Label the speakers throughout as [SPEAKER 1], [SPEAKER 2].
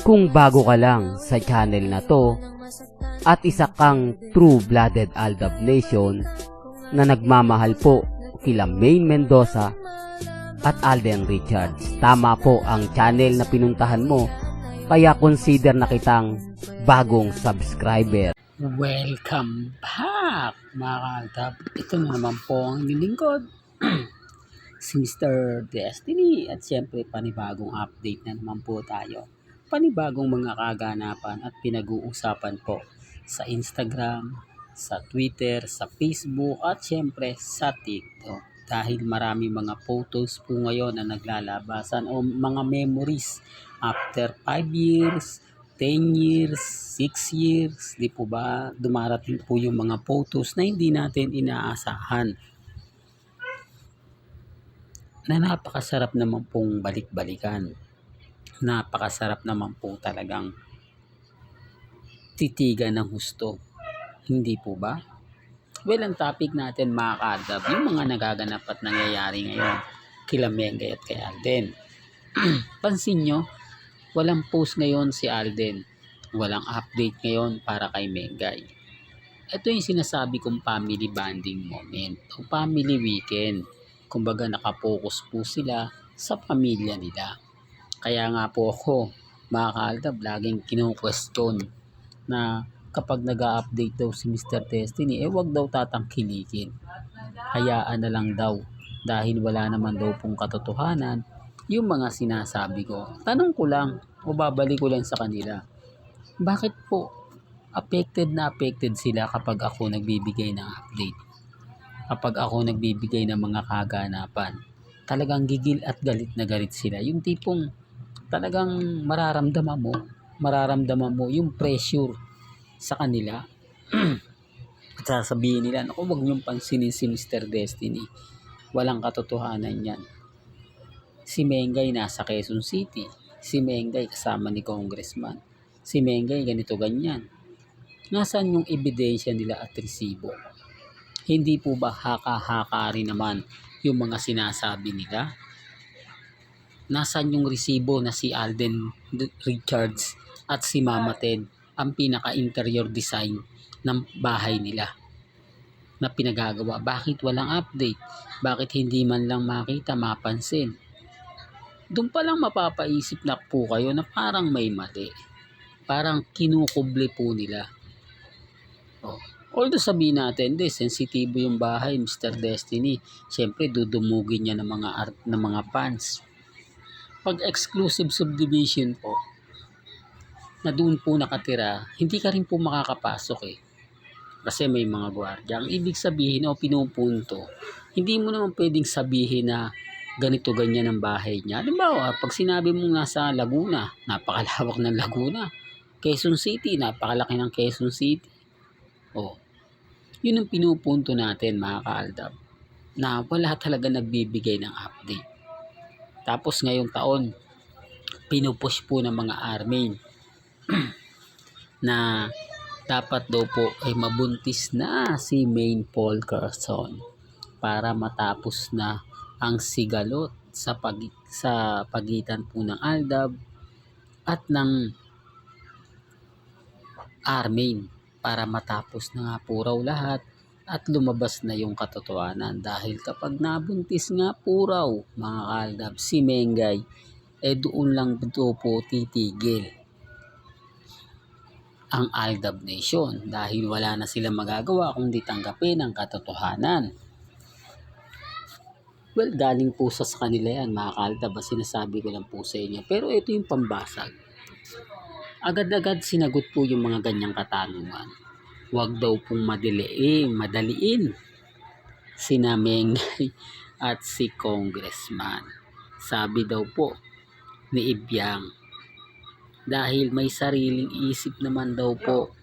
[SPEAKER 1] Kung bago ka lang sa channel na to at isa kang true-blooded Aldab Nation na nagmamahal po kila Maine Mendoza at Alden Richards, tama po ang channel na pinuntahan mo, kaya consider na kitang bagong subscriber.
[SPEAKER 2] Welcome back mga ka-Aldab. Ito na naman po ang lingkod si Mr. Destiny at siyempre panibagong update na naman po tayo. Panibagong mga kaganapan at pinag-uusapan po sa Instagram, sa Twitter, sa Facebook at siyempre sa TikTok. Dahil marami mga photos po ngayon na naglalabasan o mga memories after 5 years, 10 years, 6 years, di po ba dumarating po yung mga photos na hindi natin inaasahan. Na napakasarap naman pong balik-balikan. Napakasarap naman po talagang titigan ng husto. Hindi po ba? Well, ang topic natin mga ka-Aldab, yung mga nagaganap at nangyayari ngayon kila Mengay at kay Alden. Pansin nyo, walang post ngayon si Alden. Walang update ngayon para kay Mengay. Ito yung sinasabi kong family bonding moment o family weekend. Kumbaga nakapokus po sila sa pamilya nila. Kaya nga po ako, mga ka-Aldab, laging kino-question na kapag nag-a-update daw si Mr. Destiny, wag daw tatangkilikin. Hayaan na lang daw dahil wala naman daw pong katotohanan yung mga sinasabi ko. Tanong ko lang o babalik ko lang sa kanila, bakit po affected sila kapag ako nagbibigay ng update? Kapag ako nagbibigay ng mga kaganapan, talagang gigil at galit na galit sila. Yung tipong talagang mararamdaman mo yung pressure sa kanila. At sasabihin nila, naku, wag niyong pansinin si Mr. Destiny. Walang katotohanan yan. Si Mengay nasa Quezon City. Si Mengay kasama ni Congressman. Si Mengay ganito ganyan. Nasaan yung ebidensya nila at resibo? Hindi po ba haka-haka rin naman yung mga sinasabi nila? Nasaan yung resibo na si Alden Richards at si Mama Ted ang pinaka-interior design ng bahay nila na pinagagawa? Bakit walang update? Bakit hindi man lang makita, mapansin? Doon pa lang mapapaisip na po kayo na parang may mali. Parang kinukuble po nila. Although sabihin natin, sensitibo yung bahay, Mr. Destiny. Siyempre, dudumugin niya ng mga fans. Pag exclusive subdivision po, na doon po nakatira, hindi ka rin po makakapasok Kasi may mga gwardiya. Ang ibig sabihin o pinupunto, hindi mo naman pwedeng sabihin na ganito ganyan ang bahay niya. Halimbawa, pag sinabi mong nasa Laguna, napakalawak ng Laguna. Quezon City, napakalaki ng Quezon City. Yun ang pinupunto natin mga ka-Aldab, na wala talaga nagbibigay ng update. Tapos ngayong taon, pinupush po ng mga army na dapat daw po ay mabuntis na si Maine Fulkerson para matapos na ang sigalot sa pagitan po ng Aldab at ng Armain, para matapos na nga po raw lahat at lumabas na yung katotohanan. Dahil kapag nabuntis nga po raw mga ka-Aldab si Mengay, doon lang po titigil ang Aldab Nation dahil wala na silang magagawa kundi tanggapin ang katotohanan. Well, galing po sa kanila yan mga ka-Aldab, sinasabi ko lang po sa inyo. Pero ito yung pambasag. Agad-agad sinagot po yung mga ganyang katanungan. Huwag daw pong madaliin sina Mengay at si Congressman. Sabi daw po ni Ibyang, dahil may sariling isip naman daw po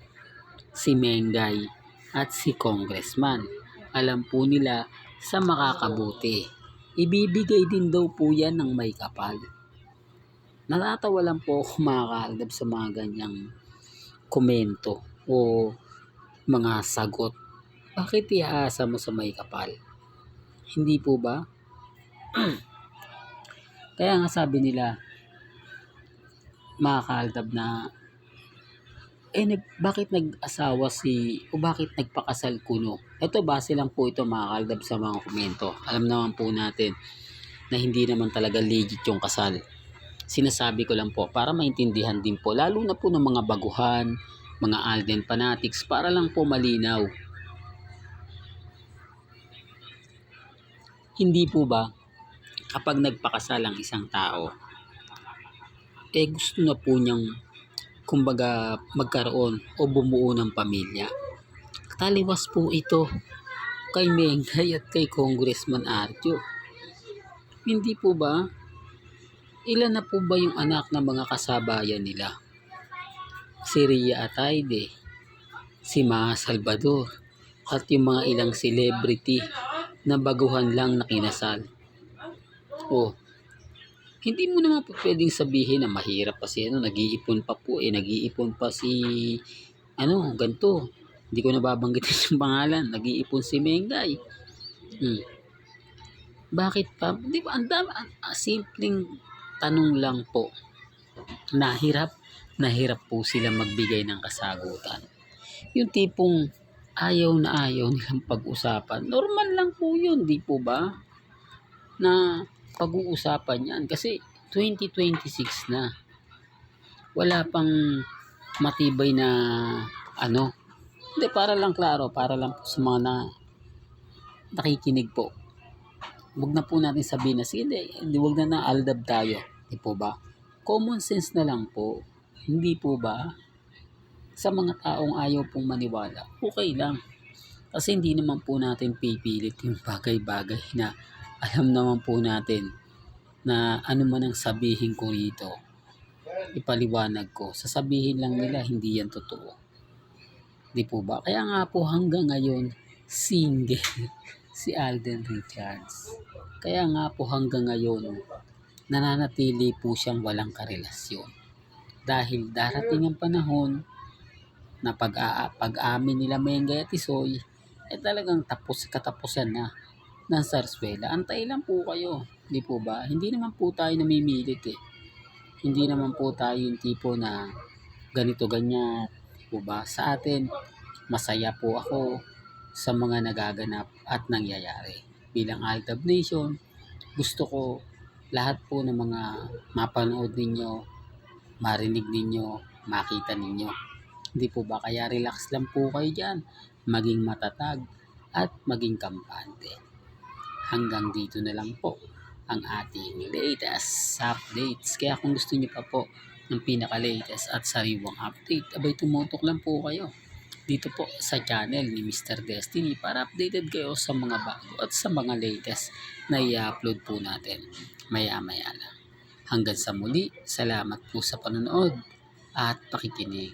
[SPEAKER 2] si Mengay at si Congressman. Alam po nila sa makakabuti. Ibibigay din daw po yan ng may kapal. Natatawa lang po ako mga ka-Aldab sa mga ganyang komento o mga sagot. Bakit iaasa mo sa may kapal? Hindi po ba? Kaya nga sabi nila, mga kaaldab na bakit nag-asawa o bakit nagpakasal kuno? Ito base lang po ito mga kaaldab sa mga komento. Alam naman po natin na hindi naman talaga legit yung kasal. Sinasabi ko lang po para maintindihan din po lalo na po ng mga baguhan, mga Alden fanatics para lang po malinaw. Hindi po ba kapag nagpakasal ang isang tao, gusto na po niyang kumbaga magkaroon o bumuo ng pamilya. Taliwas po ito kay Mengay at kay Congressman Arjo. Hindi po ba? Ilan na po ba yung anak ng mga kasabayan nila? Si Ria Atayde, si Maha Salvador, at yung mga ilang celebrity na baguhan lang na kinasal. Hindi mo naman po pwedeng sabihin na mahirap kasi nag-iipon pa po nag-iipon pa si ganito. Hindi ko nababanggitin yung pangalan. Nag-iipon si Mengay. Bakit pa? Di ba ang dami, simpleng tanong lang po. Nahirap po sila magbigay ng kasagutan. Yung tipong ayaw nilang pag-usapan. Normal lang po yun, di po ba? Na pag-uusapan yan kasi 2026 na. Wala pang matibay na Hindi, para lang klaro, para lang po sa mga nakikinig po. Huwag na po natin sabihin na huwag na aldab tayo. Di po ba? Common sense na lang po. Hindi po ba? Sa mga taong ayaw pong maniwala, okay lang. Kasi hindi naman po natin pipilit yung bagay-bagay na alam naman po natin na ano man ang sabihin ko rito, ipaliwanag ko. Sasabihin lang nila hindi yan totoo. Di po ba? Kaya nga po hanggang ngayon, single si Alden Richards. Kaya nga po hanggang ngayon, nananatili po siyang walang karelasyon. Dahil darating ang panahon na pag-amin nila Mengay at Isoy, talagang katapusan na ng sarswela. Antay lang po kayo. Di po ba? Hindi naman po tayo namimilit Hindi naman po tayo yung tipo na ganito ganyan. Di po ba? Sa atin, masaya po ako sa mga nagaganap at nangyayari. Bilang Aldab Nation, gusto ko lahat po ng mga mapanood ninyo, marinig ninyo, makita ninyo. Hindi po ba? Kaya relax lang po kayo dyan. Maging matatag at maging kampante. Hanggang dito na lang po ang ating latest updates. Kaya kung gusto niyo pa po ng pinaka-latest at sariwang update, tumutok lang po kayo dito po sa channel ni Mr. Destiny para updated kayo sa mga bago at sa mga latest na i-upload po natin maya-maya lang. Hanggang sa muli, salamat po sa panonood at pakikinig.